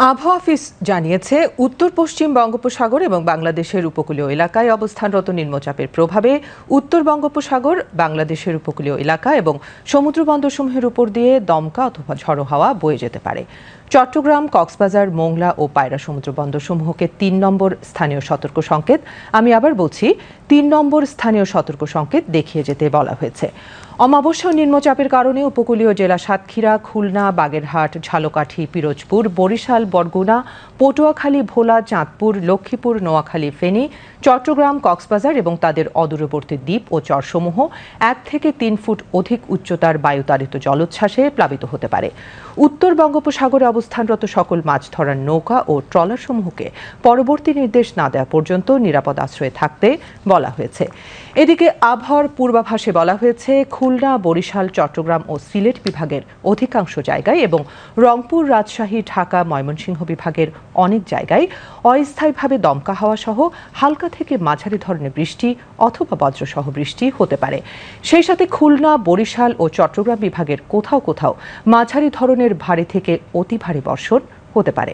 আবহাওয়া অফিস জানিয়েছে, উত্তর পশ্চিম বঙ্গোপসাগর এবং বাংলাদেশের উপকূলীয় এলাকায় অবস্থানরত নিম্নচাপের প্রভাবে উত্তর বঙ্গোপসাগর, বাংলাদেশের উপকূলীয় এলাকা এবং সমুদ্রবন্দরসমূহের উপর দিয়ে দমকা অথবা ঝড়ো হাওয়া বয়ে যেতে পারে। চট্টগ্রাম, কক্সবাজার, মোংলা ও পায়রা সমুদ্রবন্দরসমূহকে ৩ নম্বর স্থানীয় সতর্ক সংকেত, আমি আবার বলছি ৩ নম্বর স্থানীয় সতর্ক সংকেত দেখিয়ে যেতে বলা হয়েছে। অমাবস্যা নিম্নচাপের কারণে উপকূলীয় জেলা সাতক্ষীরা, খুলনা, বাগেরহাট, ঝালকাঠি, পিরোজপুর, বরিশাল, বরগুনা, পটুয়াখালী, ভোলা, চাঁদপুর, লক্ষ্মীপুর, নোয়াখালী, ফেনী, চট্টগ্রাম, কক্সবাজার এবং তাদের অদূরবর্তী দ্বীপ ও চরসমূহ ১ থেকে ৩ ফুট অধিক উচ্চতার বায়ুতাড়িত জলোচ্ছ্বাসে প্লাবিত হতে পারে। উত্তর বঙ্গোপসাগরে অবস্থানরত সকল মাছ ধরার নৌকা ও ট্রলারসমূহকে পরবর্তী নির্দেশ না দেওয়া পর্যন্ত নিরাপদ আশ্রয়ে থাকতে বলা হয়েছে। এদিকে আবহাওয়ার পূর্বাভাসে বলা হয়েছে, খুলনা, বরিশাল, চট্টগ্রাম ও সিলেট বিভাগের অধিকাংশ জায়গায় এবং রংপুর, রাজশাহী, ঢাকা, ময়মনসিংহ বিভাগের অনেক জায়গায় অস্থায়ীভাবে দমকা হাওয়া সহ হালকা থেকে মাঝারি ধরনের বৃষ্টি অথবা বজ্রসহ বৃষ্টি হতে পারে। সেই সাথে খুলনা, বরিশাল ও চট্টগ্রাম বিভাগের কোথাও কোথাও মাঝারি ধরনের ভারী থেকে অতি ভারী বর্ষণ হতে পারে।